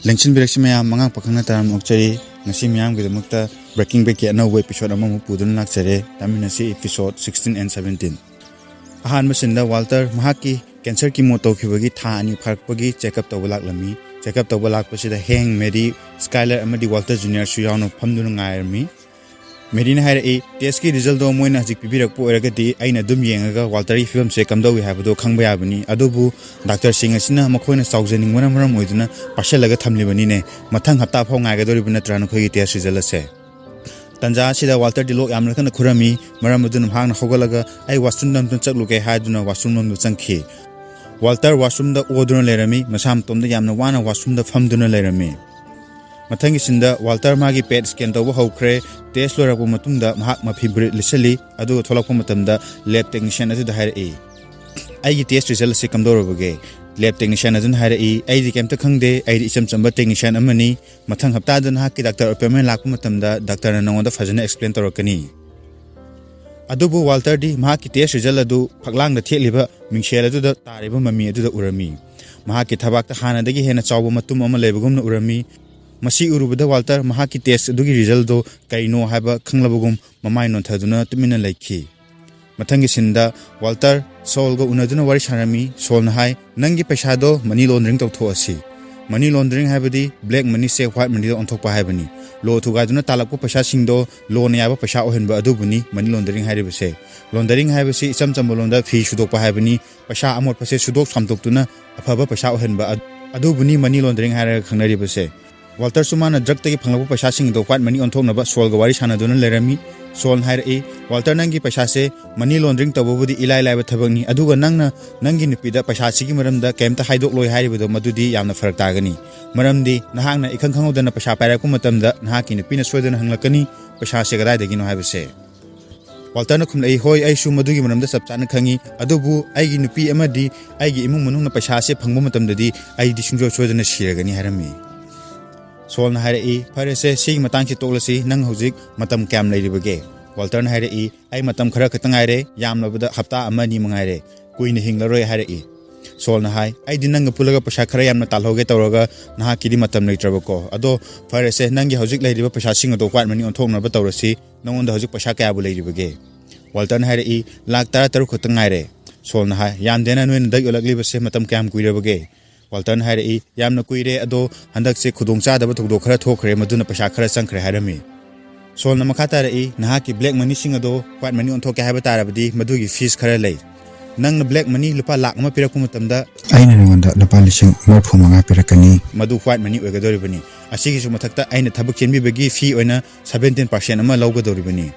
Lengchin Birex Maya Manga Pakana Taram Okchari, Nasimiam with the Mukta, Breaking Back no way episode among Pudun Laksere, Taminasi episode 16 and 17. Ahan Masinda Walter, Mahaki, Cancer Kimoto Kivagi, Tani Parkpagi, check up the Walak Lami, check up the Walak Pasida Hang, Medi, Skylar Amadi Walter Jr. Suyano Pamdun Iremi. Medina had a Teski result of Moina Zipira Poeragati, Aina Dum Yanga, Walter film Sekando, we have do Kangba Abani, Adobu, Dr. Singasina, Makona Southern Winamaram Widuna, Pashalaga Tamlibanine, Matang Hatap Hong Agadoribuna Tranokoitia Sizelase. Tanja Sida Walter Dilo American Kurami, Maramudun Hang Hogalaga, I was soon to Chakluke Haduna was soon to Sanki. Walter was from the Odun Lerami, Masam Tom the Yamnawana was from the Famduna Lerami. Matangisinda Walter Magi pet scan over Hokre, Tesla Matunda, Mahakma Pibri Lissali, Adu Tolapomatumda, lab technician at the higher A. I test result Secondorogay, lab technician at the higher E, I came to Kangde, I did some technician amani, Matang Haptadan Haki, Dr. Perman Lakumatumda, Dr. Ananda Fazana explained to Rokani. Adubu Walter di Mahaki test result do Paglang the Teliver, Michelle to the Taribu Mami to the Urami. Mahaki Tabak the Hana de Hena Chawamatum Lebugum Urami. Masi urubada Walter Mahaki test dugi result do Kaino haba Kanglabugum Mamai non Taduna to Mina Lake. Matangisinda Walter Saul go Unaduna Warisharami, Saul Nahai, Nangi Peshado, money laundering to Toasi. Money laundering habadi, black money say white money on top of Habani. Low to Gaduna Talapo Pashasing do, low Niaba Pashao and Badubuni, money laundering habisi. Laundering habisi, some Zambolonda, fish Sudopa Habani, Pasha Amor Pase Sudok Samtokuna, a Paba Pashao and Adubuni, money laundering had Kanari. Walter Sumana drug take Pangapo Pashasing do quite many on Tonaba, Sol Gawari Sanaduna Lerami, Sol Hire A, Walter Nangi Pashase, money laundering Tabudi, Eli Labatabani, Aduga Nanga, Nangi Nipida, Pashasiki Maramda, came to Hydro Hire with Madudi, Yamna Fartagani. Maramdi, Nahana, Ikanko than a Pashaparakumatamda, Nahaki, Pina Sweden Hanglakani, Pashasegara, the Gino have a say. Walter Nakum a hoi, I show Madugi Maramda Saptana Kangi, Adubu, Igi Nupi Amadi, Igi Imung Pashase, Pangumatam the D, I distinguish Sweden Shiragani Harami. Sol na haire parese sig matang si tolasi nang hojik matam cam lady bage. Walter na haire ay matam khara katangaire yam labada hapta amani mangaire kuin hinglaroi haire Sol na hai ay dinang pulaga pasha khara yam na talhoge tawraga naha kidi matam leitrabako ado parese nangi hojik lady pasha sing do kwat mani onthong na batawrasi nangon da hojik pasha kaya bu lady bage. Walter na haire lak tara taru katangaire Sol na hai yam dena noin dag olagli base matam cam kuira bage. Walter Hire, Yamna Kuire Ado, Handaki Kudungsa, the Dokra Tokre, Maduna Pashakra Sankre Harami. Sol Namakata, Nahaki black money sing ado, quite many on Toka Habitarabdi, Madugi Fish Karale. Nang the black money, Lupa Lakma Pirakumatamda, I know that the polishing more Pumanga Pirakani, Madu white money Ugadoribani. A Sigi Matata, I know Tabukin Bigi fee on a 17% Ama Logadoribani.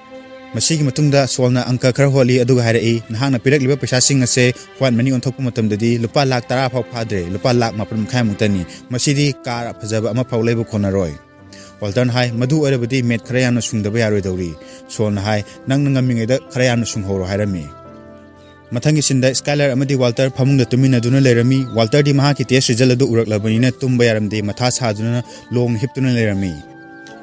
Masigi Matunda, Solna Anka Karholi, Adu Hare, Nahana Pirak Liba Pashasing a say, quite many on Tokumatam the D, Lupa Lak Tarapa Padre, Lupa Lak Mapum Kamutani, Masidi, Kar, Pazaba, Amapa Lebu Konaroy. Walton High, Madu Erebadi made Krayano Sung the Bayari, Solna High, Nangaming the Krayano Sung Horo Harami. Matangis in the Skylar Amadi Walter, Pamung the Tumina Duna Lerami, Walter di Mahaki Tes Rizalado Urak Labanina, Tumbayaram de Matas Haduna, Long Hiptuna Lerami.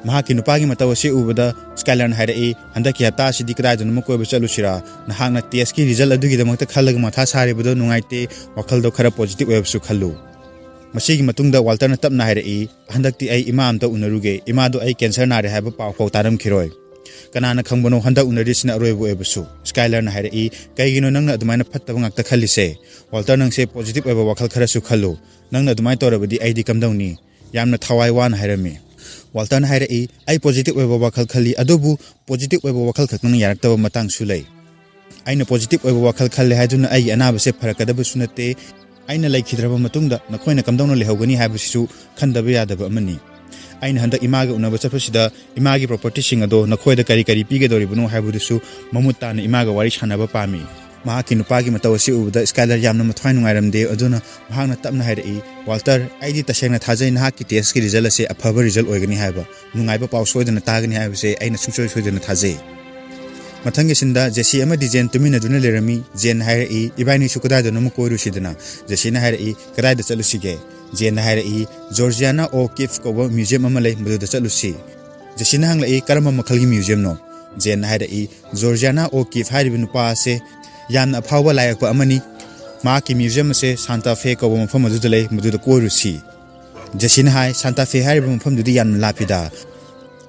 Mahaki Nupagi Matawasi Ubada, Skyland had a Handaki Hatashi Dikra and Moko Salushira, Nahana Tieski, Rizal Adugi the Mata Kalag Matas Haribudo Nungaite, Wakaldo Kara positive web Sukalu. Masigi Matunda Walter Tap Nahare, Handaki a Imam to Unaruge, Imado a cancer Nari have a powerful Taram Kiroi. Kanana Kambono Handa Unarisina Roebu Ebusu, Skyland had a Kaino Nanga the Mana Patavang Takalise, Walter Nang say positive over Wakal Karasukalu, Nanga the Maitora with the ID Kamdoni, Yamna Tawaiwan Harami. Walter Hire I positive web wakal Kali Adobu, positive web wakal Katang Yarta Matang Sule. I know positive web wakal Kali Haduna I anabase Parakadabusunate, I know like Hidraba Matunda, Nakoina Kamdono Lehogani Habisu, Kandabia de Bamani. I know the Imago Navasapasida, Imagi property singado, Nakoi the Karikari Pigadori Buno Habudusu, Mamutan, Imago Warish Hanaba Pami. Mahaki Nupagi Matawasi, the Skylar Yamna Matwine Iram de Aduna, Mahana Tamna Hire, Walter, I did a Shana Taza in Haki Teski Rizalase, a Pava result organi Haba, Nungaiba Pow Sweden Tagan have say, I know some Sweden Taze. Matangisinda, Jesse Amadi Zen Tumina Dunalerami, Zen Hire, Ibani Sukada the Nomoko Rushidana, Jessina Hire, Kada the Salusige, Zen Hire, Georgiana or Kifko Museum Amale, Mudu the Salusi. Jessina Hangla Karama Makali Museum no, Zen Hire, Georgiana or Kif Haribinupa say, Yan a power like Amani, Maki Museum say Santa Fe of Mafama Dudale, Mudu the Korusi. Jesse hai Santa Fe hairiba mafamdudi yan lapida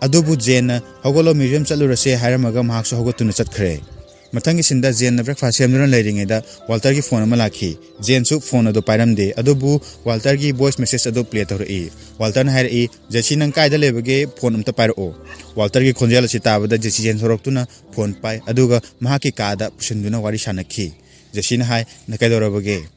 adubu Jane hogolo museum chalurase hairamaga mahaksu hogotuna chatkre mathangi sinda Jane breakfast semduna leiringeda Walter gi phone ama lakhi Jane su phone ado pairamde adubu Walter gi voice message ado play tawri Walter hairi Jesse nang kaida lebage phone amta pairo Walter gi khonjala sitabada Jesse Jane thoroktuna phone pai aduga mahaki kada pusinduna wari sanakhi Jesse hai nakaidorabage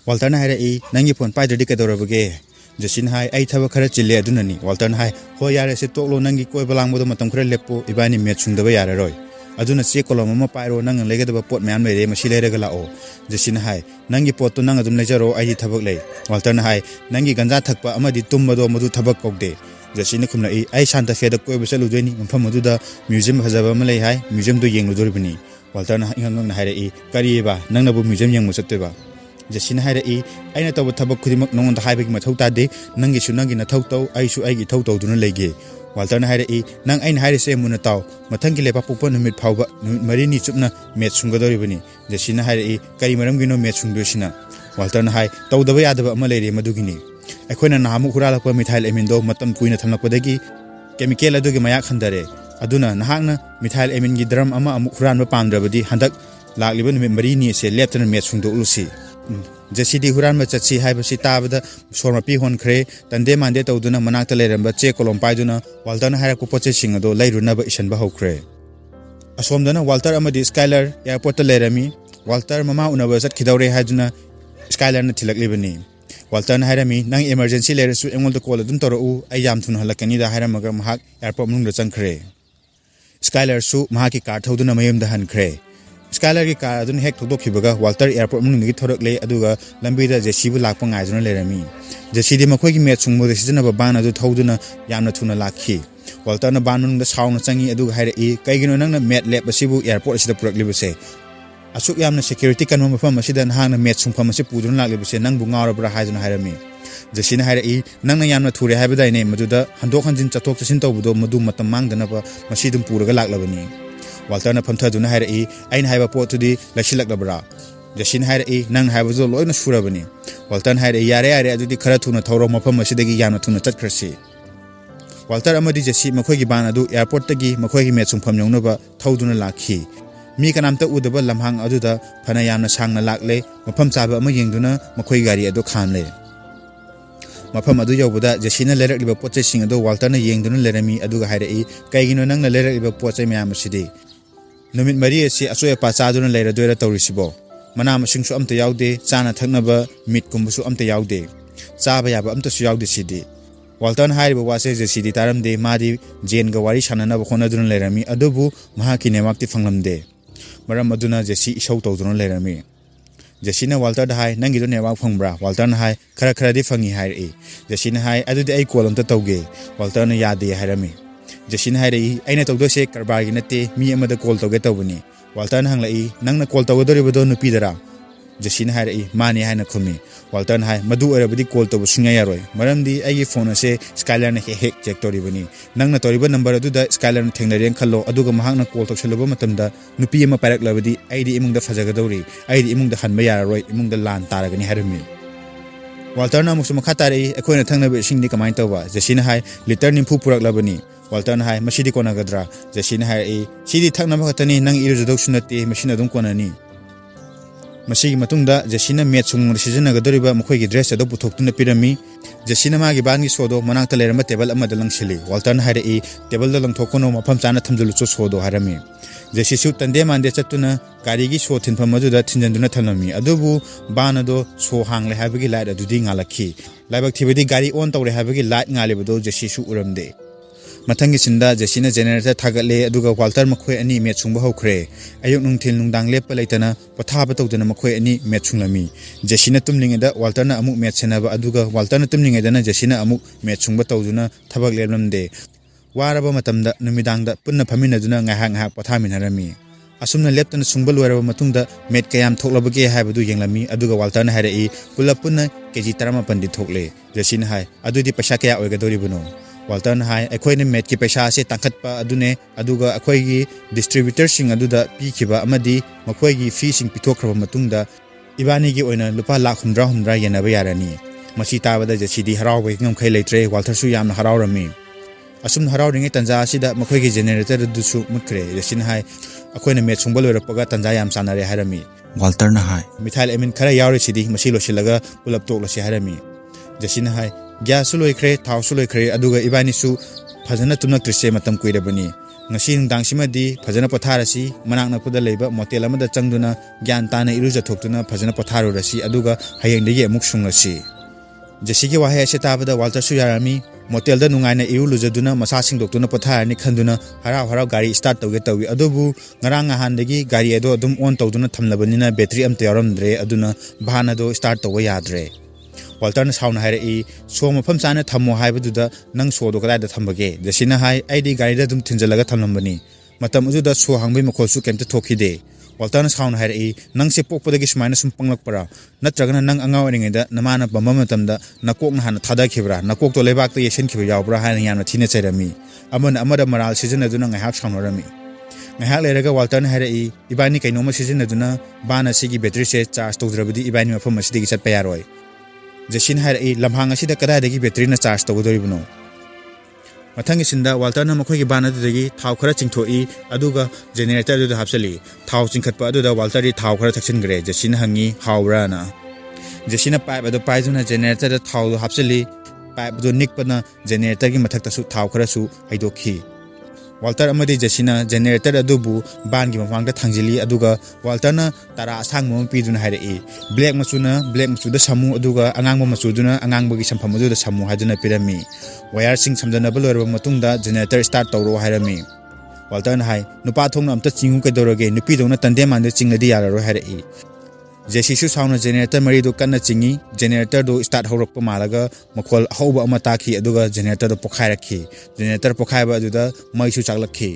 Walter hairi nangi phone pai dadi kadorabage Jesse hai ai thaba khara chille adunani Walter hai ho yare se toklo nangi koi balang bodo matam khara lepo ibani met sungdaba yare roi aduna che kolom ama pairo nang legedaba pot myam lere mashi lere gala o Jesse hai nangi pot to nang adum lejaro ai thabak lei Walter hai nangi ganja thakpa amadi tummado madu thabak kokde Jesse ne khumna ai Santa Fe da koi basalu doini mpham madu da museum hajaba ma lei hai museum do yenglu doribani Walter na ingang na haire kari ba nangna bu museum yengmu sattoba Jesse haire aina taw thabak khudimak nong da haibagi mathau ta de nangi su nangi na thau taw ai su ai gi thau taw duna lege Walter haire nang aina haire se muna taw mathangi lepa pupa numit phawba mari ni chupna met sungadori bani Jesse haire kari maram gino met sungdosina Walter hai taw daba yadaba ama leire madugini akhona nahamu khuralakpa mithail emindo matam kuina thamlakpadagi chemical adugi mayak khandare aduna nahakna mithail emin gi drum ama amu khuranba pamdrabadi handak lakliba numit mari ni se leptana met sungdo ulusi Jesse di huran ma chatsi haibasi tabada sormapi honkhre tande mande tawduna manakta leramba che kolom paiduna Walter haira ko poche singado lairunaba isanba hokre asomdana Walter amadi Skylar airport ta lerami Walter mama unaba chat khidawre haiduna Skylar na thilaklibani Walter hairami nang emergency leresu engolda call adum toru ai yam thun halakani da hairamaga mahak airport munungda changkhre Skylar su mahaki car thoduna mayumda hankhre Skylar ki car adun hek thokdok khibaga Walter airport munung gi thorok le aduga lambi da Jesse bu lakpa ngaijuna lerami Jesse di makhoi gi met sungmo de sijana ba ban adu thoduna yamna thuna lakhi Walter na ban munung da sauna changi aduga haire kaigino nang na met lab asibu airport asida puraklibu asuk yamna security kan mafam asida nahang na met sungpham asi pudun laklibu se nang bu ngawra bra haijuna hairami Jesse haire nang na yamna thure haibadai ne maduda handok hanjin chatok chasin tawbudo madu matam mangdana ba masidum puraga laklabani Walter na phamthaduna haire aina haiba potudi lasilakbra Jesse haire nang haiba zo loina surabani Walter haire yare adudi khara thuna thawro mafam asidagi yamna thuna chatkrasi Walter amadi Jesse makhoi gi ban adu airport tagi makhoi gi metsung pham yongnaba thauduna lakhi mi kanamta udaba lamhang aduda phana yamna sangna lakle mafam chaba ama yengduna makhoi gari adu khanle mafam adu yobada Jesse na lerakliba poche sing adu Walter na yengduna lerami aduga haire kaigino nang na lerakliba poche myam asidi numit mari asi asoi pa chaduna leira doira tawrisibo mana masingsu amta yaude chana thaknaba mit kumbusu amta yaude chaba yaba amta su yaude sidi Walter hairiba wase Jesse di taramde madi Jane ga wari sananaba khonaduna lerami adubu mahaki nemakti phanglamde maram aduna Jesse isau tawduna lerami Jesse na Walter da hai nangi do nemak phangbra Walter na hai khara di phangi hairi Jesse na hai adudi ai call amta tawge Walter na yade hairami Jesse haire aina tawdose karbagi nate mi amada call tawge tawbani Walter hanglai nangna call tawdoribodo nupi dara Jesse haire mani haina khumi Walter hai madu arabadi call tawbu sunga yaroi maramdi ai phone ase Skylar na hek check toribani nangna toriba number adu da Skylar na thengnareng khallo aduga mahakna call tawsaloba matamda nupi ama parak labadi aidi imungda fajagadori aidi imungda hanba yaroi imungda lan taragani harami Walter na musu makhatari ekoina thangnabe singni kamain tawba Jesse hai liter nimfu purak labani Walter hai masidi kona gadra Jesse hai sidi thaknaba khatani nang irujadok sunati machine adum konani masigi matungda Jesse na met sung sijana gadoriba makhoi gi dress ado puthokuna pirami Jesse na magi bangi sodo manakta lerama table amada langsili Walter haire table da langthokono mafam chana thamjulu chu sodo harami Jesse su tande mande chatuna gari gi so thinpham aduda thinjanduna thanami adubu banado so hangle habagi light adudi ngalakhi laibak thibedi gari on tawre habagi light ngalibodo Jesse su uramde mathangi sinda Jesse na generator thagatle aduga Walter makhoi ani met sungba hokre ayuk nungthil nungdang lepa leitana pathaba tawdana makhoi ani met sunglami Jesse na tumlingeda Walter na amuk met senaba aduga Walter na tumlingeda na Jesse na amuk met sungba tawduna thabak lemlamde waraba matamda numidangda punna phaminaduna ngahak ngahak pathaminharami asumna leptana sungbal waraba matungda met kayam thoklabage haibadu yenglami aduga Walter na haire pulapuna keji 18 di thokle Jesse na hai adudi paisa kaya oigadoribuno Walter na hai ekhoine met ki paisa se tangkhatpa adune aduga akhoi gi distributor sing aduda pikhiba amadi makhoi gi fee sing pithokhraba matungda ibani gi oina lupa lakh 100 yenaba yarani Masih ताबदा जेसीदी हरावबे ngam-khai leitre Walter su yamna harawrami asum harawringe tanja asida makhoigi generator dusu mutkre jesin hai akoina met sungbal loirapaga tanja yam sanare harami Walter na hai mithail emin khara yawri sidi masi losilaga pulap tok losi harami jesin hai gas su loikre thau su loikre aduga ibani su phajana tumnak trise matam kuirabani ngasi nungdang simadi phajana potharasi manakna puda leiba motel amada changduna gyan tana iruja thoktuna phajana potharurasi aduga hayengdegi amuk sungrasi Jesse ki wahe ase tabada Walter su yarami motel da nungaina iru lujaduna masa singdoktuna potharani khanduna harau gari start tawge tawi adubu ngarang handagi gari edo adum on tawduna thamlabanina battery amta yaramdre aduna bahana do start tawwa yadre Walter na sauna haire I so mafam chana thammo haibaduda nang so do kadai da thambage Jesse na hai aidi gari da dum thinjalaga thamlambani matam ujuda so hangbai makholsu kemta thokide Walter na sauna haire I nang se pokpadagi sumaina sum panglakpara natragana nang angaw ringeda namana bamba matamda nakok na hana thada khibra nakok to lebak to yesen khibra yawbra haina yamna thina chairami amada maral season aduna ngahak saunarami ngahak leraga Walter na haire I ibani kainoma season aduna bana sigi battery se charge tawdrabadi ibani mafam asidagi chatpa yaroi Jesse na haire I lamhang asida kadai battery na charge tawdoribno Mathangi sinda Walter na makhoigi bana dagi thau khara chingthoi aduga generator du hapsali thau chingkhatpa aduda Walter ri thau khara thaksin gre Jesse na hangi hawra na Jesse na pipe adu pipe na generator da thau hapsali pipe du nikpana generator gi mathakta su thau khara su haidokhi Walter amadi Jesse na generator adubu ban gi mafangda thangjili aduga Walter na tara asangmo piduna haire I black machu da samu aduga angangba machu duna angangba gi sampam adu da samu haduna pirami wire sing samjana balorba matungda generator start tawro hairami Walter na hai nupa thongna amta chingu kedoroge nupi dona tande mande chingladi yararo haire I Jesse su sauna generator mari do kanna chingi generator do start horokpa malaga makhol hauba ama takhi aduga generator do pokhairakhi generator pokhaiba aduda mai su chaklakhi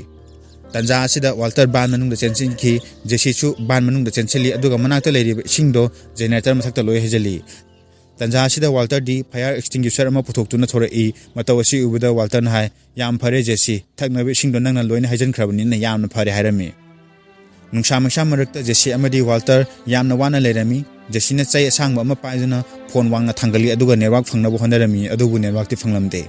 tanja asida Walter ban manung da chenchinki Jesse su ban manung da chenchili aduga manakta leiri singdo generator mathakta loi hejali tanja asida Walter di fire extinguisher ama puthoktuna thorei matawasi ubuda Walter na hai yam phare Jesse thaknabe singdo nangna loina hajan khrabani na yamna phare hairami nungsa marakta Jesse amadi Walter yamna wana lerami Jesse na chai asangba ama paiduna phone wangna thangali aduga network phangnabu honarami adubu network ti phanglamde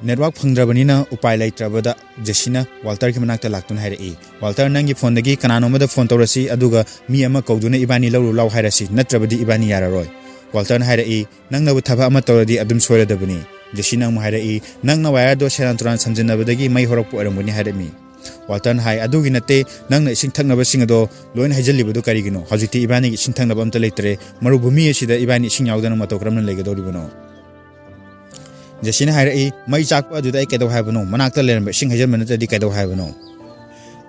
network phangdrabani na upai laitrabada Jesse na Walter ki manakta laktun haire Walter nangi phone dagi kanano mada phone tawrasi aduga mi ama kauduna ibani lawru law hairasi natrabadi ibani yararoi Walter na haire nangnabu thaba ama tawradi adum soiradabani Jesse na mu haire nangna wire do seranturan samjinabadagi mai horokpu arambuni hairami Walter hai adugi nate nangna ising thaknaba singado loin hajalibudu karigino hajiti ibani ising thaknaba amta leitre marubhumi asida ibani ising yawdana matokramna legadoribano Jesse na haire mai chakpa aduda ai kedo haibano manakta leramba ising hajalmanata di kedo haibano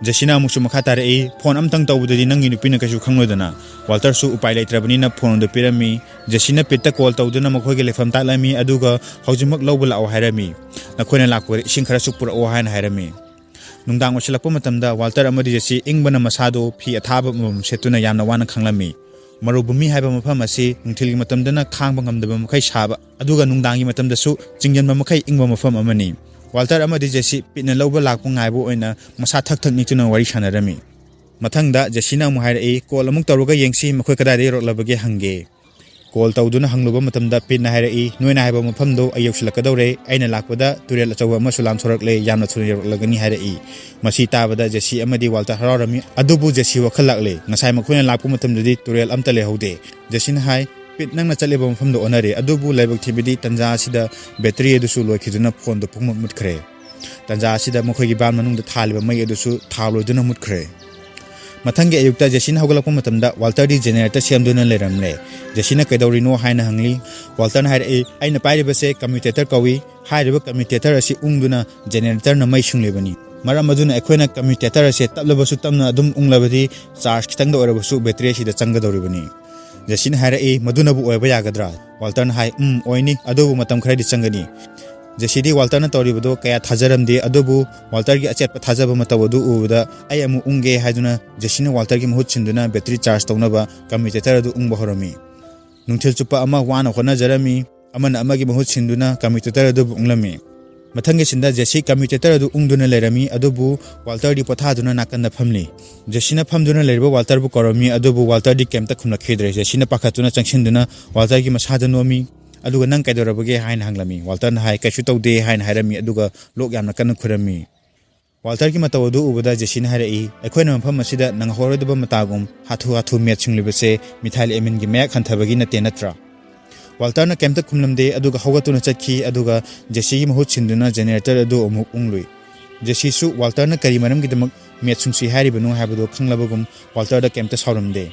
Jesse na amusu makha tare phone amtang tawbudadi nangi nupina kasu khanglodana Walter su upai leitrabani na phone do pirami Jesse na pitta call tawduna makhoige lefam talami aduga haujimak lawbala aw hairami nakhoina lakwa ising khara su pura o haina hairami Nungdang wasilakpa matamda Walter amadi Jesse ingbana masado phi athaba setuna yamna wana khanglami marubhumi haiba mafam ase nungthilgi matamdana khangba ngamdaba makhai saba aduga nungdangi matamda su jingjanba makhai ingba mafam amani Walter amadi Jesse pitna lawba lakpa ngaibo oina masa thak nituna wari sanarami mathangda Jesse na mu haire call amuk tawruga yengsi makhoi kadai roklabage hange call tawduna hangluba matamda pitna haire noina haiba mafamdo ayoksilakadore aina lakpada turel achawa ama sulam thorakle yamna thuri roklagani haire masi tabada Jesse amadi Walter hararami adubu Jesse wakhalakle ngasai makhoina lakpu matamdadi turel amta lehaude Jesse na hai pit nangna chaleba mafamdo onare adubu laibak thibidi tanja asida battery adusu loikhiduna phone do phungmut mutkhre tanja asida makhoigi ban manungda thaliba mai adusu thaloduna mutkhre Mathangi ayukta Jesse na hogalakpa matamda Walter di generator semduna leramle Jesse na kaidorino haina hangli Walter na haire aina pairibase commutator kawi hairiba commutator asi ungduna generator na mai sunglebani maram aduna ekhoina commutator ase tablabasu tamna adum unglabadi charge kitangda orabasu battery asi da changadoribani Jesse na haire madunabu oiba yagadra Walter na hai oini adubu matam khradi changani Jesse di Walter na tawribudo kaya thajaramde adubu Walter gi achetpa thajaba matawadu ubuda ai amu unge haiduna Jesse na Walter gi mahut chinduna battery charge tawnaba commutator adu ungba horami nungthil chupa ama wana hona jarami amana amagi mahut chinduna commutator adu unglami Mathangi sinda Jesse commutator adu ungduna lerami adubu Walter di pothaduna nakanda phamli Jesse na phamduna lerba Walter bu koromi adubu Walter di kemta khumna khidre Jesse na pakhatuna changshinduna Walter gi masada nomi aduga nang kaidorabage hain hanglami Walter na hai kaishu tawde hain hairami aduga lok yamna kan khurami Walter ki matawdu ubada Jesse na harai akhona mafam asida nang horodaba matagum hathu met singlibase Mithail Emin gi mek khantabagi na tenatra Walter na kemta khumlamde aduga hogatuna chakhi aduga Jesse gi mahut sinduna generator adu amuk unglui Jesse su Walter na kari manam gi damak met sungsi hari banu habado khanglabagum Walter da kemta sauramde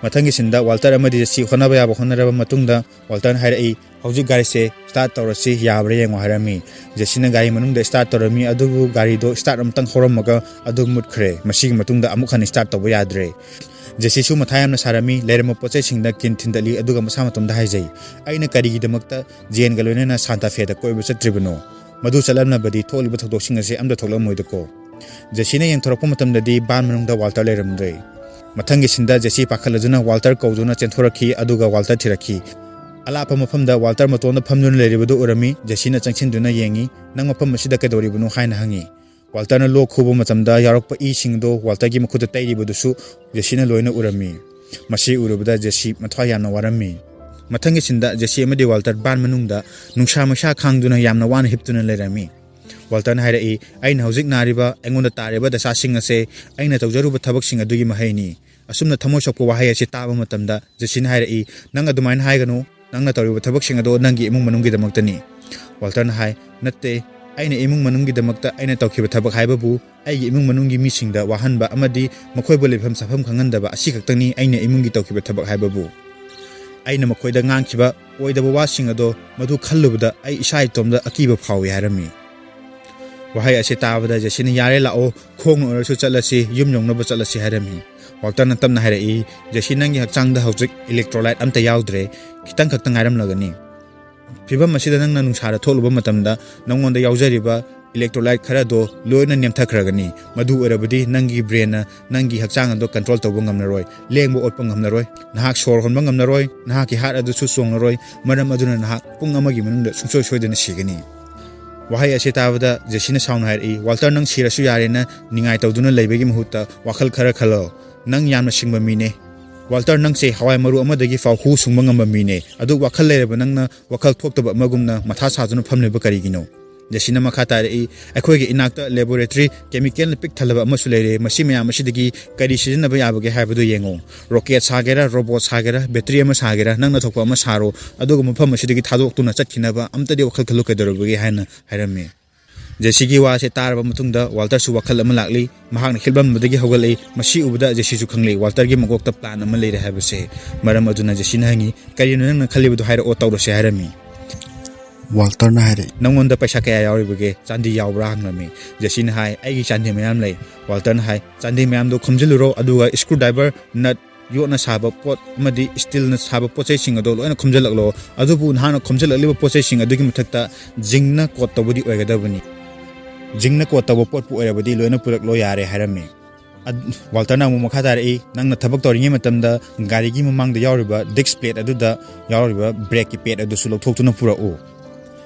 Mathangi sinda Walter amadi Jesse khonaba yaba khonaraba matungda Walter na harai hojik gari se start tawrasi yabre yengo harami Jesse na gari manung da start tawrami adubu gari do start amtang khoramaga adu mutkhre masi matungda amuk khan start tawba yadre Jesse su mathayam na sarami lermo poche singda kin thindali aduga masama tumda haijai aina kari gi damakta jen galone na Santa Fe da koibu chatribano madu chalamna badi tholiba thodok singa se amda tholam moidako Jesse na yang thorakpa matamda di ban manungda Walter leramdre Mathangi sinda Jesse pakhaladuna Walter kauduna chenthoraki aduga Walter thiraki alapa mafamda Walter matonda phamduna leribadu urami Jesse na changchinduna yengi nang mafam asida kadoribunu haina hangi Walter na lok khubo matamda yarakpa I singdo Walter gi makhuda tairibudusu Jesse na loina urami masi urubada Jesse mathwa yamna warami Mathangi sinda Jesse amadi Walter ban manungda nungsa masha khangduna yamna wan hiptuna lerami Walter na harai aina hojik nariba engonda tariba dasa sing ase aina tawjaruba thabak sing adugi mahaini asumna thamo sokko wahai ase taba matamda Jesse na harai nang adumain haiganu nangna tawriba thabak sing ado nangi emung manunggi damaktani Walter na hai natte aina emung manunggi damakta aina tawkhiba thabak haibabu aigi emung manunggi mi singda wahanba amadi makhoibo lefam safam khangandaba asi kaktani aina emungi tawkhiba thabak haibabu aina makhoida ngangkhiba oidaba wasing ado madu khallubada ai isai tomda akiba phawi harami wahai ase tabada Jesse na yare lao khong orasu chalasi yum yongnaba chalasi harami Walter na tamna harai Jesse nangi hakchangda hojik electrolyte amta yaudre kitang kaktang airam lagani Pibam masida nang nanungsara tholuba matamda nangonda yaujariba electrolyte khara do loina nemthakragani madu orabadi nangi brain na nangi hakchang ado control tawba ngamnaroi lengbo otpa ngamnaroi nahak sor honba ngamnaroi nahak ki heart adu su songnaroi maram aduna nahak pung amagi manungda sungsoi soidana sigani wahai ase tabada Jesse na sauna harai Walter nang sirasu yare na ningai tawduna leibegi mahutta wakhal khara khalo nang yamna singba mine Walter nang se hawai maru amadagi faw hu sungba ngamba mine adu wakhal lereba nangna wakhal thoktaba magumna matha sajuna phamleba karigino Jesse na makha tarai akhoigi inakta laboratory chemical pik thalaba amasu lere masi mayam asidagi kari sizinaba yabage haibadu yengo rocket sagera robot sagera battery ama sagera nangna thokpa ama saro aduga mafam asidagi thadoktuna chakhinaba amtadi wakhal khalu kadorobage haina hairame Jesse gi wa se tarba matungda Walter su wakhal ama lakli mahakna khilbam madagi hogalai masi ubada Jesse su khangli Walter gi magokta plan ama leire habase maram aduna Jesse na hangi karino nangna khalibadu haira o tawrose hairami Walter na harai nangonda paisa kaya yauribage chandi yaubra hanglami Jesse na hai aigi chandi mayam lei Walter na hai chandi mayam do khumjiluro aduga screwdriver nut yona saba pot amadi steel na saba pochai sing ado loina khumjalaklo adubu nahana khumjalakliba pochai sing adugi muthakta jingna kot tawbudi oigadabani jingna kot tawba pot pu oirabadi loina puraklo yare hairame Walter na mu makha tarai nangna thabak toringe matamda gari gi mamangda yauriba disc plate aduda yauriba brake ki pad adu su lokthokuna purao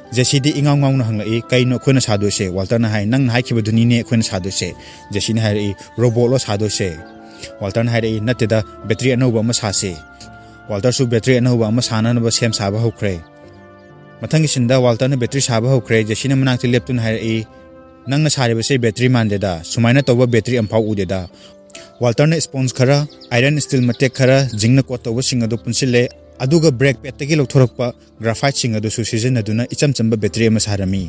Jesse di ingaw ngaw na hanglai kaino khona sadose Walter na hai nang hai khibaduni ne khona sadose Jesse na hai robot lo sadose Walter na hai nateda battery anoba ma sase Walter su battery anoba ma sana na ba sem saba hokre mathangi sinda Walter na battery saba hokre Jesse na manakti leptun hai nang na sare ba se battery mandeda sumaina toba battery ampau udeda Walter na sponge khara iron steel matek khara jingna ko toba singado punsile aduga brake pad tagi lokthorokpa graphite sing adu su sizinaduna icham chamba battery ama sarami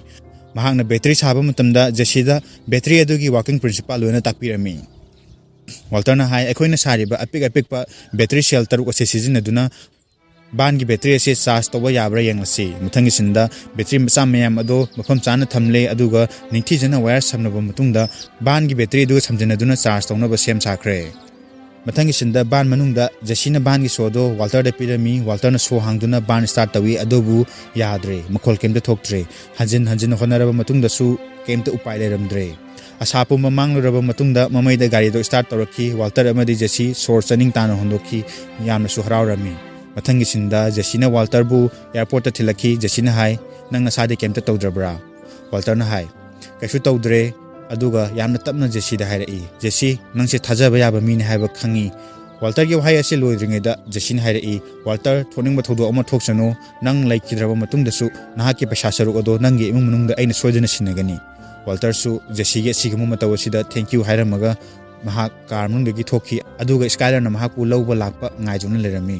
mahakna battery saba matamda Jesse da battery adugi working principle loina takpirami Walter na hai ekhoina sariba apik pa battery cell taruk ase sizinaduna ban gi battery ase charge toba yabra yenglasi muthangi sinda battery macha mayam ado mafam chana thamle aduga ningthi jana wire samnaba matungda ban gi battery aduga samjinaduna charge tawna ba sem sakre mathangi sinda ban manungda Jesse na ban gi sodo Walter da pirami Walter na so hangduna ban start tawi adobu yadre makhol kemda thoktre hanjin honaraba matungda su kemta upai leramdre asapu mamang luraba matungda mamaida gari do start tawraki Walter amadi Jesse source chaning tana hondoki yamna su harawrami mathangi sinda Jesse na Walter bu airport ta thilaki Jesse na hai nang na sade kemta tawdrabra Walter na hai kaisu tawdre aduga yamna tapna Jesse da hairei Jesse nangse thajaba yaba mini haiba khangi Walter gi wahai ase loidringe da Jesse na hairei Walter thoning ba thodo ama thoksano nang laikidraba matung da su nahaki paisa saruk ado nangi imung munung da aina soidana sinagani Walter su Jesse ge sigamu mataw asida thank you hairamaga mahak karmung degi thoki aduga Skyler na mahaku lawba lakpa ngaijuna lerami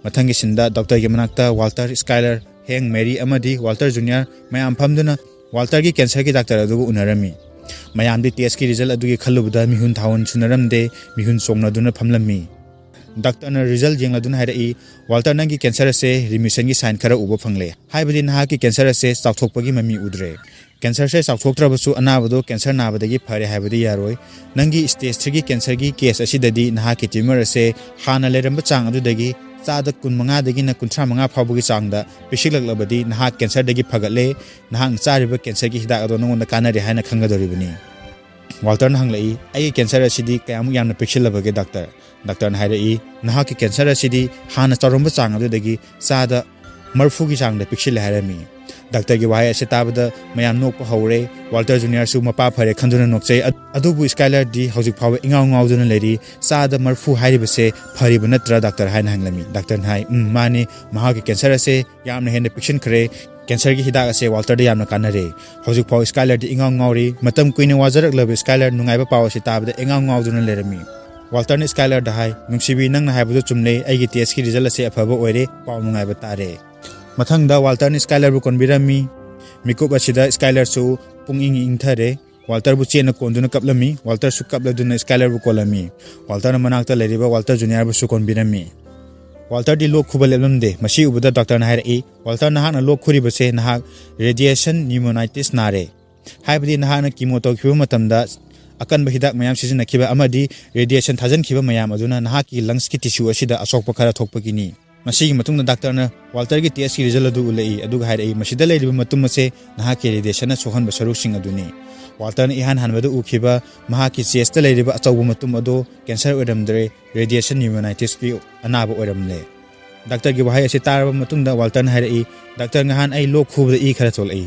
mathangi sinda doctor gi manakta Walter Skyler heng Mary amadi Walter Junior mayam phamduna Walter gi cancer gi doctor adugu unarami mayam di test ki result adugi khalubda mihun thawon sunaramde mihun songna duna phamlami doctor na result jengladuna hairei Walter nangi cancer ase remission gi sign khara uba phangle haibadi naha ki cancer ase chawthokpagi mami udre cancer se chawthoktrabasu anabado cancer nabadagi phare haibadi yaroi nangi stage 3 gi cancer gi case asidadi naha ki tumor ase hana leramba chang adudagi chada kun manga dagi na kunthra manga phawbugi changda pisilaklabadi naha cancer dagi phagatle naha chariba cancer gi hida ado nongonda kanari haina khangadoribani Walter na hanglai ai cancer asidi kayamu yamna pixilabage doctor na hairei naha ki cancer asidi hana charomba chang adudagi chada marfu gi changda pixile hairami doctor gi wahai ase tabada mayam nokpa haure Walter Junior su mapa phare khanduna nokchei adubu Skyler di hojik phawe ingaw ngawduna leri chada marfu hairibase phariba natra doctor haina hanglami doctor hai mani maha ki cancer ase yamna henda pixin khare cancer gi hidak ase Walter da yamna kanare hojik phaw Skyler di ingaw ngawri matam kuina wajarak lab Skyler nungaiba paw ase tabada ingaw ngawduna lerami Walter ni Skyler da hai nungsibi nang na haibu chumle aigi test ki result ase afaba oire paw nungaiba tare mathangda Walter ni Skyler bu konbirami mikup asida Skyler su punging ingthare Walter bu chena konduna kaplami Walter su kapladuna Skyler bu kolami Walter na manakta leriba Walter Junior bu su konbirami Walter di lok khubalemde masi ubuda doctor na hairei Walter na hana lok khuri base na radiation pneumonitis nare haibadi na hana chemo tokhiba matamda akan bahidak mayam sizina khiba amadi radiation thajan khiba mayam aduna na ki lungs ki tissue asida asokpa khara thokpagini masigi matungna doctor na Walter gi test ki result adu ulei aduga hairei masida leiriba matum ase naha ki radiation na sohan basaruk sing aduni Walter na ihan hanbadu ukhiba maha ki chest ta leiriba achauba matum ado cancer oramdre radiation pneumonitis ki anaba oramle doctor gi wahai ase taraba matungda Walter na hairei doctor ngahan ai lok khubda i khara tolei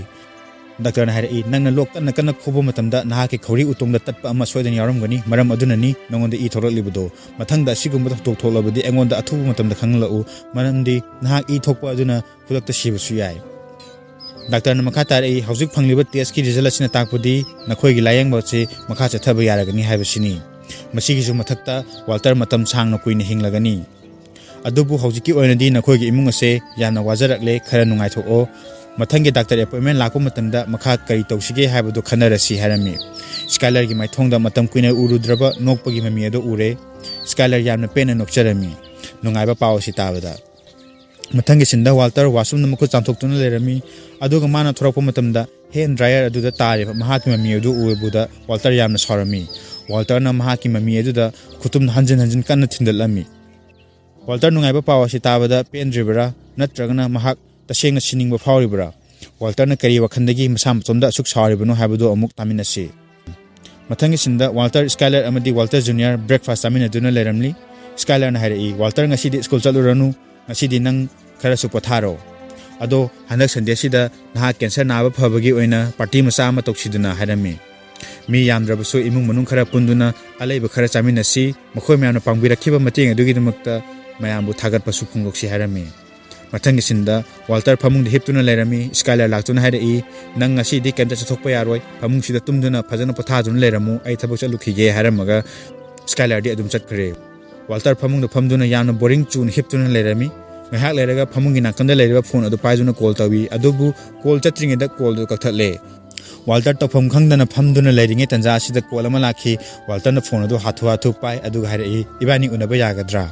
doctor na hairei nangna lok kana khuba matamda naha ki khori utongda tatpa ama soidan yaramgani maram adunani nongonda i thoralibudo mathangda sigumba tok tholabadi engonda athubu matamda khanglau maramdi naha i thokpa aduna khulakta sibasu yai doctor na makha tarei hojik phangliba test ki result asina takpudi nakhoi gi layang bache makha chathaba yaragani haibasini masigi su mathakta Walter matam sangna kuina hinglagani adubu hojiki oinadi nakhoi gi imung ase yana wajarakle khara nungai thoko mathangi doctor appointment lakpa matamda makha kari tawsige haibadu khanarasi harami Skyler gi maithongda matam kuina urudraba nokpagi mami ado ure Skyler yamna pena nokcharami nungaiba pawsi tabada mathangi sinda Walter wasum namku chanthokhtuna lerami aduga mana thorakpa matamda hand dryer aduda tariba mahaki mami adu uebuda Walter yamna sorami Walter na mahaki mami aduda khutum hanjin kanna thindalami Walter nungaiba pawsi tabada pen dribara natragana mahak tasengna siningba phawribra Walter na kari wakhandagi masam chomda asuk sawribano haibadu amuk taminasi mathangi sinda Walter Skyler amadi Walter Junior breakfast aminaduna leramli Skyler na hairei Walter ngasidi school chaluranu ngasidi nang khara su potharo ado handak sunday sida naha cancer naba phabagi oina party masa ama toksiduna hairami mi yamdrabasu imung manung khara punduna alaiba khara chaminasi makhoi mayamna pangbirakhiba mating adugi dumakta mayambu thagat pasu phungloksi hairami mathangi sinda Walter phamung hiptuna lerami Skyler laktuna hairei nang ngasi di kenta chathokpa yaroi phamung sida tumduna phajana pothaduna leramu ai thabak chalukhige hairamaga Skyler di adum chatkre Walter phamung phamduna yamna boring chun hiptuna lerami ngahak leraga phamung gi nakanda leriba phone adu paijuna call tawi adubu call chatringe da call du kakthale Walter to pham khangdana phamduna leringe tanja sida call ama lakhi Walter na phone adu hathu pai adu hairei ibani unaba yagadra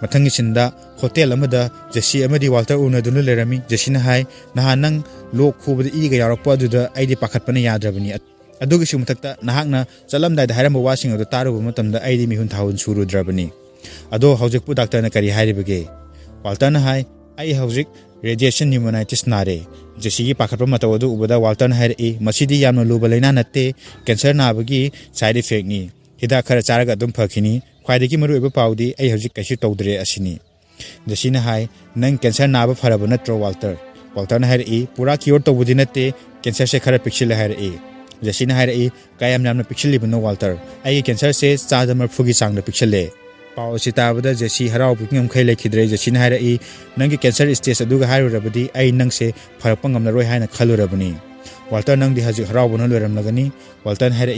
mathangi sinda hotel amada Jesse amadi Walter unaduna lerami Jesse na hai nahanang lok khubada iga yarakpa aduda aidi pakhatpana yadrabani adugi sumthakta nahakna chalamdai da hairamba wasing adu taruba matamda aidi mihun thawun surudrabani ado hojikpu doctor na kari hairibage Walter na hai ai hojik radiation pneumonitis nare Jesse gi pakhatpa matawadu ubada Walter na hairei masidi yamna luba laina natte cancer nabagi side effect ni hida khara charaga adum phakhini khwaidagi maru eba paudi ai hojik kaisu tawdre asini Jesse na hai nang cancer naba pharaba natro Walter Walter haire pura cure to wudinate cancer se khara pixel haire Jesse haire kayam namna pixel ibno Walter ai cancer se chadamar phugi changda pixel Pao sitabada Jesse harau bukingam khaile khidre Jesse haire nangi cancer stage aduga hairu rabadi ai nang se pharapang ngamna roi haina khalu rabani Walter nang di haji harau bono loram lagani Walter haire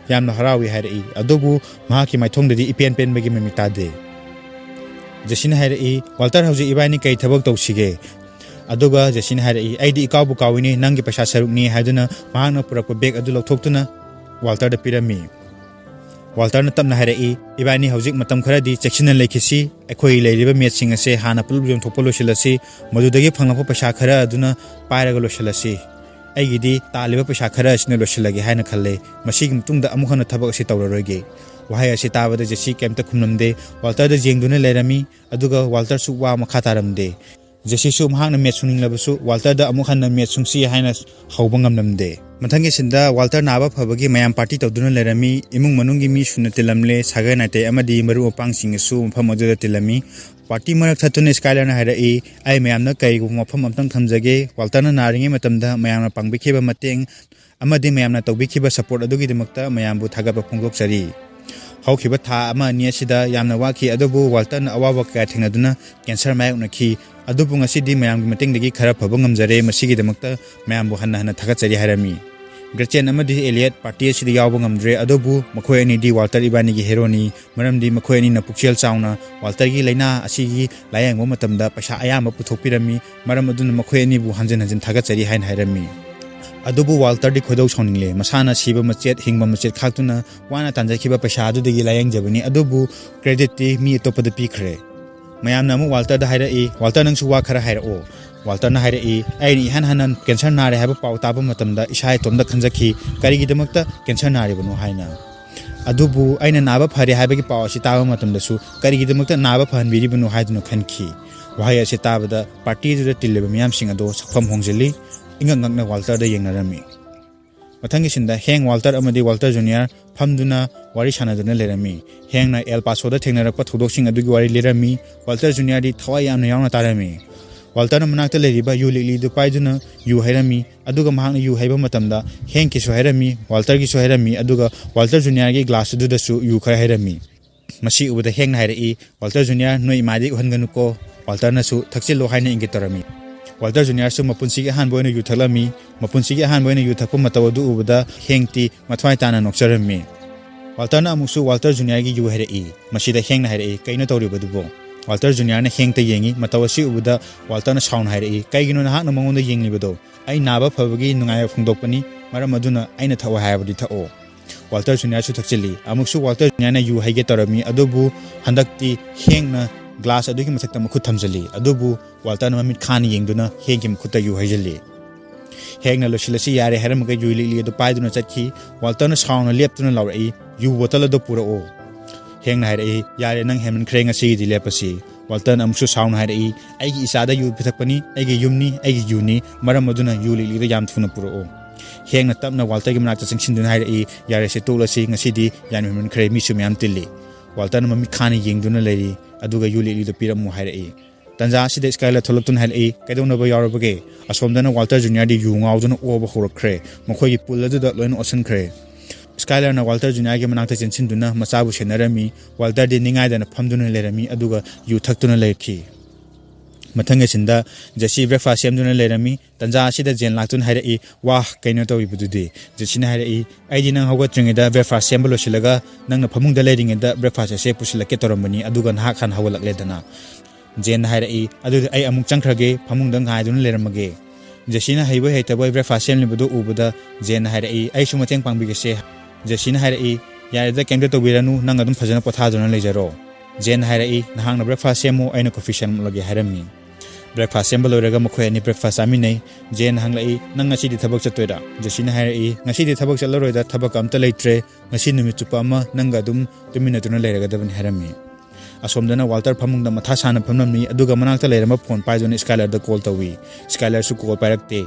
yamna harawi haire adubu mahaki maithong di ipen pen bagi memita de Jesse haire Walter hauji ibani kai thabak tawsige aduga Jesse haire aidi ikabu kawini nangi paisa sarukni haiduna mahana purakpa bag adu lokthokuna Walter da pirami Walter na tamna haire ibani hauji matam kharadi checksinan lekhisi akhoi leiriba metsing ase hana pulub jong thopolo silasi madudagi phanglapa paisa khara aduna pairaga losilasi aigidi taliba paisa khara asina losilagi haina khalle masigi mutungda amukhana thabak ase tawraroige wahai ase tabada Jesse kemta khumnamde Walter da jengduna lerami aduga Walter su wa makha taramde Jesse su mahangna metsuning labasu Walter da amukhana metsungsi haina haubangam namde Mathangi sinda Walter naba phabagi mayam party tawduna lerami imung manungi mi suna tilamle saga nate amadi maru opang singasu mpham aduda tilami party marak thatune skylar na haira ai mayam na kai mpham amtang thamjage Walter na naringe matamda mayam na pangbikhiba mateng amadi mayam na tawbikhiba support adugi dimakta mayam bu thagaba phongok sari hawkhiba tha ama ni asida yamna waki adubu Walter na awawa ka thingaduna cancer mayak nakhi adubu ngasidi mayam gi matengdagi khara phabangam jare masigi dimakta mayam bu hanna hanna thagachari harami Gretchen amadi Elliot party asidi yawbangam dre adubu makhoi ani di Walter ibani gi heroni maramdi makhoi ani na pukchel chauna Walter gi laina asigi layangbo matamda paisa ayama puthokpirami maram aduna makhoi ani bu hanjin hanjin thagachari hain hairami adubu Walter di khodau sauningle masana siba machet hingba machet khaktuna wana tanjakhiba paisa adudagi layangjabani adubu credit ti mi topada pikhre mayamna mu Walter da haira Walter nangsu wa khara haira o Walter na haira ai ni hanan cancer nare haba pau taba matamda isai tomda khanjakhi karigi damakta cancer nare banu haina adubu aina naba phari habagi pau si taba matamda su karigi damakta naba phan biri banu haidunu khanki wahaya si tabada party du tileba miyam sing ado sakham hongjeli ingangna Walter da yengnarami mathangi sinda heng Walter amadi Walter Junior phamduna wari sanaduna lerami hengna El Paso da thengnarakpa thodok sing adugi wari lerami Walter Junior di thawai yamna yawna tarami Walter manakta leriba yu lili du paiduna yu hairami aduga mahangna yu haiba matamda heng ki so hairami Walter gi so hairami aduga Walter Junior gi glass du da su yu khara hairami masi ubada heng na hairi Walter Junior noi madi uhanganu ko Walter na su thakchilo haina ingitarami Walter Junior su mapunsi gi han boina yu thalami mapunsi gi han boina yu thakpa matawadu ubada hengti mathwai tana nokcharami Walter na amusu Walter Junior gi yu hairi masida heng na hairi kaino tawribadubo Walter Junior na heng ta yengi matawasi ubada Walter na sound hairi kaigino na hakna mangonda yenglibado ai naba phabagi nungaya phungdokpani maram aduna aina thawa haibadi thao Walter Junior su thakchili amuksu Walter Junior na yu haige tarami adubu handakti heng na glass adugi mathakta makhut thamjali adubu Walter na mamit khani yengduna heng kim khutta yu haijali heng na losilasi yare haramaga yu li adu paiduna chakhi Walter na sound na leptuna lawrai yu bottle adu pura o heng na hairi yare nang hemen krenga si di lepasi Walter na amsu sound hairi aigi isada yu pithakpani aigi yumni aigi yuni maram aduna yu li da yam thuna pura o heng na tapna Walter gi manakta singsin hairi yare se tolasi ngasidi yan hemen kre mi su myam tilli Walter na mami khani yengduna leri aduga yu li da pirammu hairi tanja sida skyla tholaptun hairi kaidona ba yarabage asomdana Walter Junior di yu ngawduna oba horakre makhoi gi pul adu da loin osan kre Skylar na Walter Junior gi manakta chenchinduna machabu senarami Walter di ningai dana phamduna lerami aduga yu thaktuna lerki mathanga sinda Jesse breakfast semduna lerami tanja asida jen laktun hairi wah kaino tawi bududi Jesse na hairi aidi nang hawgatringe da breakfast sembalo silaga nangna phamungda leringe da breakfast ase pusilake torambani aduga na khan hawalakle dana jen hairi adu ai amuk changkhrage phamungda ngaiduna leramage Jesse na haiba haitaba breakfast semlibudu ubuda jen hairi ai sumateng pangbigese Jesse na hairi yarida kemda tobiranu nang adum phajana pothaduna lejaro jen hairi nahangna breakfast semo aina coffee sem lagi harami breakfast sembalo rega makhoi ani breakfast aminei jen hanglai nang ngasi di thabak chatoira Jesse na hairi ngasi di thabak chaloroida thabak amta leitre ngasi numit chupa ama nanga dum tuminatuna lerega dabani harami asomdana Walter phamungda matha sana phamnamni aduga manakta lerama phone paidona Skylar da call tawi Skylar su call pairakte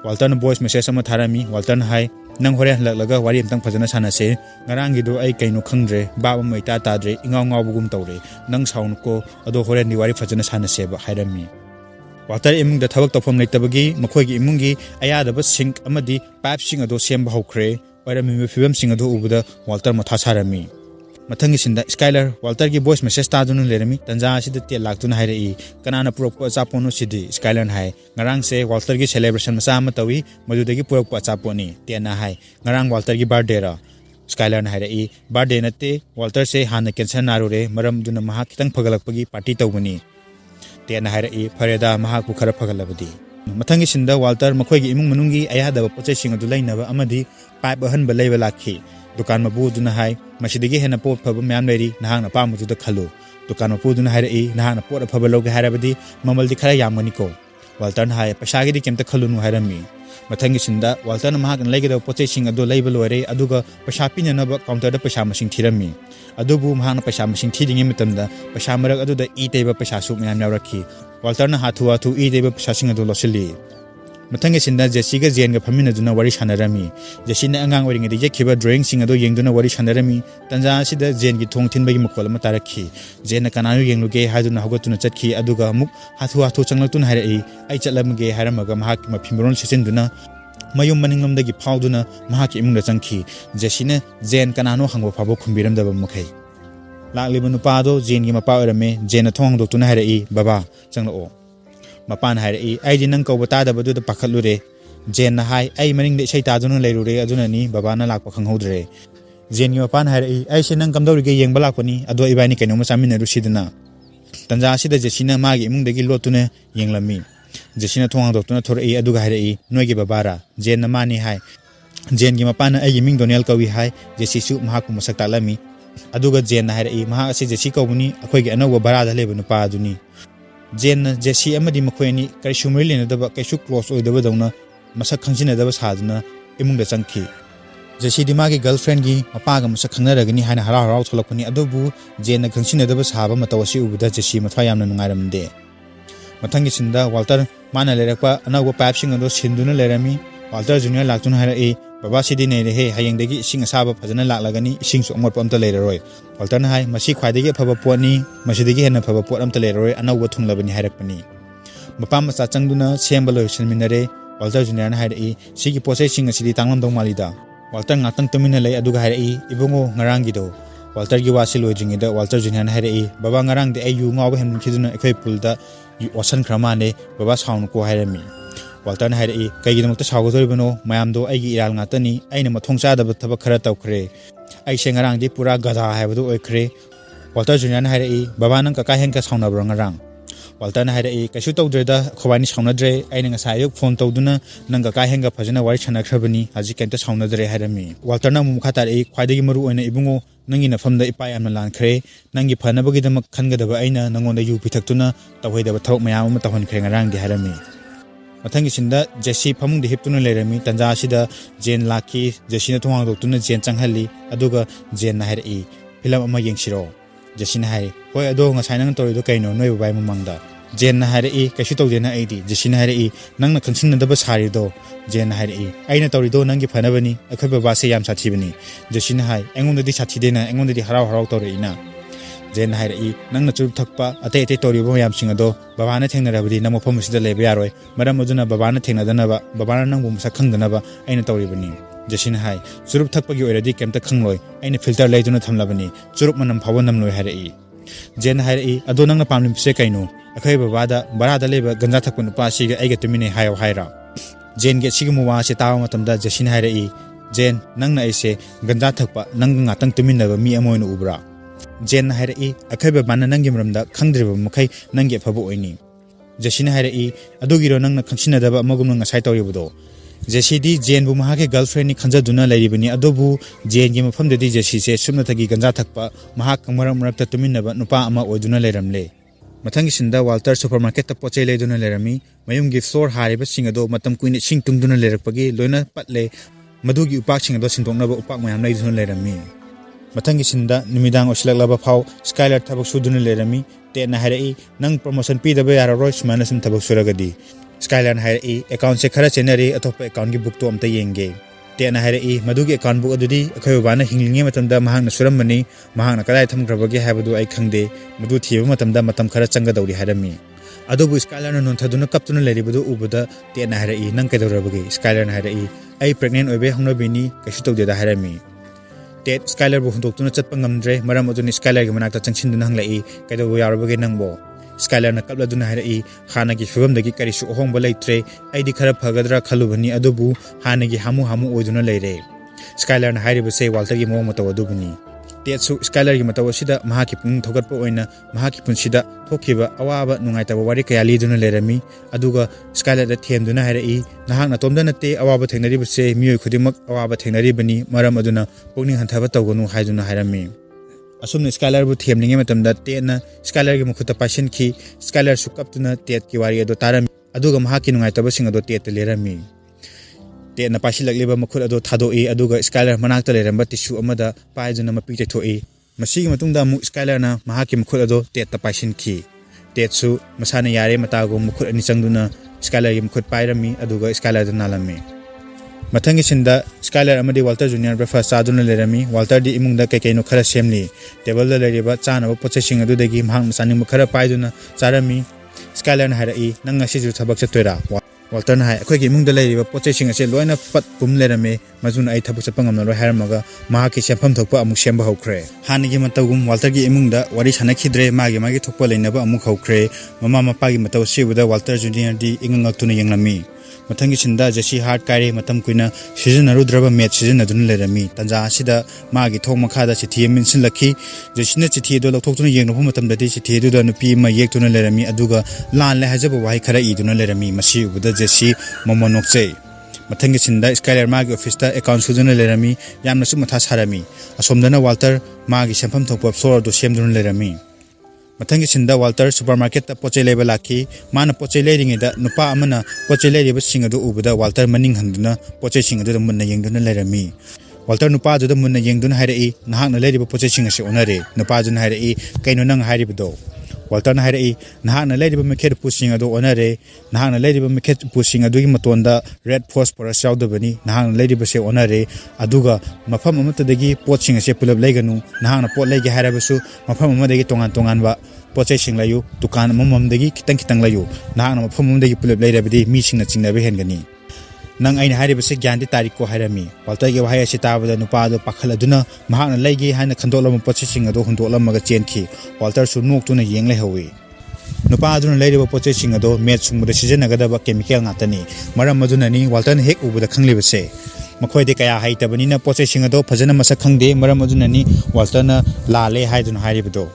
Walter na voice message ama tharami Walter na hai nang hore halaglaga wari amtang phajana sana se ngarang gido ai kaino khangdre baba maita tadre ingaw ngaw bugum tawre nang sound ko ado hore ni wari phajana sana se ba hairami Walter emung da thabak tawfam leitabagi makhoigi emungi ayadaba sink amadi pipe sing ado semba hokre oirami fibam sing ado ubuda Walter matha sarami mathangi sinda Skylar Walter gi voice message ta dunu lerami tanja asida te laktuna hairei kanana purokpa achaponu sidi Skylar hai ngarang se Walter gi celebration masa ama tawi madudagi purokpa achaponi tena hai ngarang Walter gi birthday ra Skylar hairei birthday nate Walter se hana cancer narure maram duna maha kitang phagalakpagi party tawbani tena hairei fareda maha ku khara phagalabadi mathangi sinda Walter makhoigi imung manungi ayada pochai sing adu lainaba amadi pipe ahan ba leiba lakhi dukan mabu duna hai masidigi hena pot phaba myam leiri nahang na pamu du khalu dukan mabu duna hairei nahang na pot phaba loge hairabadi mamal di khara yamani ko Walter hai pasagi di kemta khalunu hairami mathangi sinda Walter na mahak leigeda pochai sing adu leiba loire aduga pasha pinanaba counter da pasha masing thirami adubu mahang na pasha masing thidingi mitamda pasha marak adu da e teba pasha su myam yawrakhi Walter na hathu e teba pasha sing adu losili mathangi sinda Jesse ga Jen ga phamina duna wari sanarami Jesse na angang oringi de yekhiba drawing sing ado yengduna wari sanarami tanja sida Jen gi thong thinbagi makol ma tarakhi Jen na kananu yengluge haiduna hogotuna chatki aduga muk hathu changlatuna hairei ai chatlamge hairamaga mahak ma phimron sesinduna mayum maninglamdagi phauduna mahak imungda changki Jesse na Jen kananu hangbo phabo khumbiramdaba mukhai lakliba nupa do Jen gi mapa orame Jen na thong doktuna hairei baba changlao mapan hairei ai di nang ko bata da badu da pakhalure Jen na hai ai maning de sei ta dunu leirure aduna ni baba na lakpa khanghodre Jen gi mapan hairei ai se nang kamdori ge yengba lakpani ado ibani kaino ma samina rusiduna tanja sida Jesina magi imung degi lotuna yenglami Jesina thong doktuna thorei aduga hairei noigi babara Jen na mani hai Jen gi mapan ai ming Doniel kawi hai Jesi su mahaku masak talami aduga Jen na hairei maha ase Jesi kawbuni akhoi ge anawa barada lebunu pa aduni Jen Jesse amadi makhoini kaisu mrilena daba kaisu close oidaba dawna masak khangjina daba saduna imungda changki Jesse di magi girlfriend gi mapaga masak khangnaragani haina harau tholakpani adobu Jen na khangsina daba saba matawasi ubuda Jesse mathwa yamna nungairamde mathangi sinda Walter mana lerakpa anawa pipe sing ado sinduna lerami Walter junior laktuna harai baba sidi nei he hayengdagi sing asaba phajana laklagani sing su amot pamta leroi Walter na hai masi khwaidagi phaba potni masidagi hena phaba pot amta leroi anawa thunglabani hairakpani mapam macha changduna sembalo sinminare Walter junior na harai sigi posai sing asidi tanglam dong malida Walter ngatang tumina lei aduga harai ibungo ngarangi do Walter gi wasi lojingi da Walter junior na harai baba ngarang de ayu ngawa hem khiduna ekhoi pulda osan kramane baba saun ko hairami Walter na harai kaigidamta sagodoribano mayamdo aigi iral ngatani aina mathongcha da thaba khara tawkhre ai se ngarang di pura gada haibadu oikhre Walter junior na harai baba nang kaka henka sauna bro ngarang Walter na harai kaisu tawdreda khobani saunadre aina nga sayuk phone tawduna nang kaka henga phajana wari chanakhrabani haji kenta saunadre hairami Walter na mukha tarai khwaidagi maru oina ibungo nangi na famda ipai amna lankhre nangi phanabagi damak khangadaba aina nangonda yu pithaktuna tawhaidaba thawk mayam ama tahonkhre ngarang di hairami mathangi sinda Jesse phamung de hiptuna lerami tanja sida Jen laki Jesse na thong doktuna Jen changhali aduga Jen na harai film ama yengsiro Jesse na hai hoi ado ngasai nang tori do kaino noi bai mamangda Jen na harai kaisu tawdena aidi Jesse na harai nangna khangsinna daba sari do Jen na harai aina tori do nangi phanabani akhoi baba se yam sathibani Jesse na hai engonda di sathidena engonda di harau harau toreina Jen na harai nangna chup thakpa ate tori bo yam singado baba na thengnarabadi namo phamusida lebe yaroi maram aduna baba na thengnadanaba baba na nangbu masak khangdanaba aina toribani Jesse na hai churup thakpagi oiradi kemta khangloi aina filter leiduna thamlabani churup manam phawa namloi harai Jen na harai ado nangna pamlim se kaino akhai baba da barada leba ganja thakpa nupa siga aiga tumine hayo haira Jen ge sigimu wa se tawa matamda Jesse na harai Jen nangna aise ganja thakpa nang ngatang tuminaba mi amoina ubra Jen harai akhai baba na nangi maramda khangdriba makai nangi phabo oini Jesse na harai adugiro nangna khangsinna daba magum nang asai tawribudo Jesse di Jen bu mahake girlfriend ni khanjaduna lairibani adobu Jen gi mafam de di Jesse se sumna thagi ganja thakpa mahak kamaram marakta tuminaba nupa ama oiduna lairamle mathangi sinda Walter supermarket ta pochai leiduna lairami mayum gi floor hariba singado matam kuini sing tungduna lairakpagi loina patle madugi upak singado sintoknaba upak mayam leiduna lairami mathangi sinda nimidang oslaklaba phau Skylar thabak suduna lerami te na harai nang promotion pi daba yararoi sumana sum thabak suragadi Skylar harai account se khara chenari athopa account gi book to amta yenge te na harai madugi account book adudi akhoi bana hinglinge matamda mahangna suramani mahangna kadai thamgrabagi habadu ai khangde madu thiba matamda matam khara changa dawri harami Adobu Skylar no Taduna Captain Ladibudu Ubuda, Tiana Harai, Nankadorabagi, Skylar Harai, I pregnant Obe Honobini, Kashito de Harami. Ted Skylar Buhutuna Chapangamdre, Maramodun Skylar Manata Chanchin Hanglai, Kado Yarabagi Nambo. Skylar Nakabla Dunahari, Hanagi Fum the Gikarishu Homba Latre, Idi Karapagadra Kalubani Adobu, Hanagi Hamu Hamu Uduna Lere. Skylar and Hairi say Walter Momoto Dubuni. Tetsu Skylar Matawashida, Mahakipun Togapoina, Mahakipun Shida, Tokiba, Awaba, Nungaita Warika Liduna Lerami, Aduga, Skylar the Tem Dunahari, Nahana Tomdanate, Awaba Teneribu say, Mu Kudimak, Awaba Teneribani, Maramaduna, Pony Hantavatogonu Haiduna Harami. Assume Skylar would him Ningamatum that Tena, Skylar Mukuta Passion Key, Skylar Sukaptuna, Tet Kiwari Dotaram, Aduga Mahaki Nungaita do Tet Lerami. Tena Pashilak Liba Makurado Tado E, Aduga, Skylar Manakta Leramba Tishu Amada, Pazuna Mapita to E, Masi Matunda Skylarna, Mahaki Makurado, Tet the Passion Key. Tetsu, Masana Yare Matago Mukur and Sanguna, Skylar Yamkut Pirami, Aduga, Skylar the Nalame. Matangisinda, Skylar Amadi Walter Junior breakfast Saduna Lerami, Walter the Emung the Kakeno Kara Semli, Table the Leriba, Chana, possessing a Dudagi, Ham Sanim Kara Paiduna, Sarami, Skylar Harai, Nangashizu Tabaksatura, Walter Hai, quick Emung the Leriba, possessing a Seloina Pat Pum Lerame, Mazuna Aitapusapang no Hermaga, Mahaki Shapam Topa Amushemba Hokre, Hanigi Matagum, Walter Emunda, Warish Hanakidre, Magi Magi Topole never Amukokre, Mama Pagi Matoshi with the Walter Junior D. Ingangatuna Yanglami. Matangi Sinda, Jesse Hard Kari, Matam Quina, Season Rudraba met season Adun Lerami, Tanza Sida, Magi Tomakada City, Minsin Laki, the Shinnet City, the Totun Yang Humatam, the City, do the Pima Yektuna Lerami, Aduga, Lan Lahazaba Waikara Iduna Lerami, Masi, with the Jesse, Momonokse. Matangi Sinda, Skylar Magi Officer, Account Suduna Lerami, Yamasumatas Harami, Asomdana Walter, Magi Shampam Top of Sora do Shamdun Lerami. Matangi Sinda Walter supermarket poche level laki mana poche leding da nupa amana poche lediba singadu ubuda Walter maning handuna poche singadu munna yengduna lerami Walter nupa du munna yengduna hairi nahakna lediba poche singase onare nupa jun hairi kaino nang hairibido Walter na hairi nahakna lediba mekhet pusingadu onare nahakna lediba mekhet pusingadu gi matonda red phosphorus yaudabani nahakna lediba se onare aduga mafam amatadagi poching ase pulab leganu nahakna pot lege harabasu mafam amadagi tongan ba poche sing layu dukan mamamdagi kitang layu nahakna mafam amadagi pulab leirabidi mi singna chingnabe hengani nang aina haribase gyandi tariko harami Walter ge wahaya sitabada nupa do pakhaladuna mahakna lege haina khandolama poche sing ado hundolamaga chenki Walter su noktuna yengle hawi nupa aduna leiriba poche sing ado met sungmuda sijenagadaba chemical ngatani maram madunani Walter hek ubuda khanglibase makhoi de kaya haitabani poche sing ado phajana masak khangde maram adunani Walter na lale haidun haribado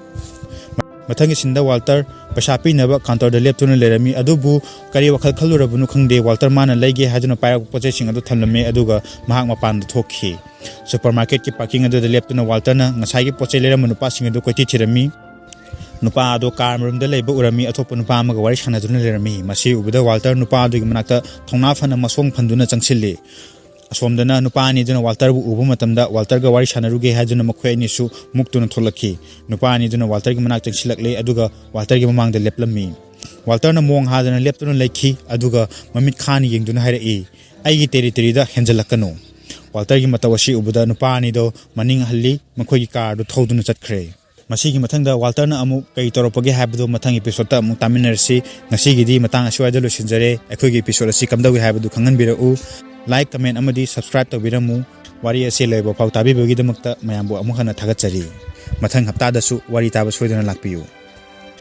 Matangi Sinda Walter Pasapi never counter the leptuna lerami adubu kari wakal kalurabunu khangde Walter mana lege hajuna payak possessing adu thamlame aduga mahak mapan thokhi supermarket ki parking adu the leptuna Walter na ngasai ki poche leramu nupa sing adu koti thirami nupa adu car room de leba urami athopu nupa amaga wari sanaduna lerami masi ubuda Walter nupa adu gi manakta thongna phana masong phanduna changsilli Asomdana Nupani Duna Walter Ubumatamda, Walter Gawari Shanaruge Hajuna Makweni su Muktuna Tolaki, Nupani Duna Walter Gimanak Silakle, Aduga, Walter Gimamang the Leplami. Walter Namong had an lepton laki, Aduga, Mamit Khani Yingduna Hare, Aigi territory da Henzelakano. Walter Gimatawashi Ubuda Nupani do, Maning Hali, Makoyi car, the Todun Kre. Masigi Matanga, Walter Amu, Kaitoropogi Habdo, Matang episode Mutaminarsi, Nasigi, Matanga Shuadalo Shinzare, a quick episode of Sikamda we have to Kanganbira. Like, comment, amadi, subscribe to twbirmmu. Wari ase lebo pau tabi bagi damakta mayambu amukhana thagatsari. Mathang hapta dasu wari taba soidana lakpiyu.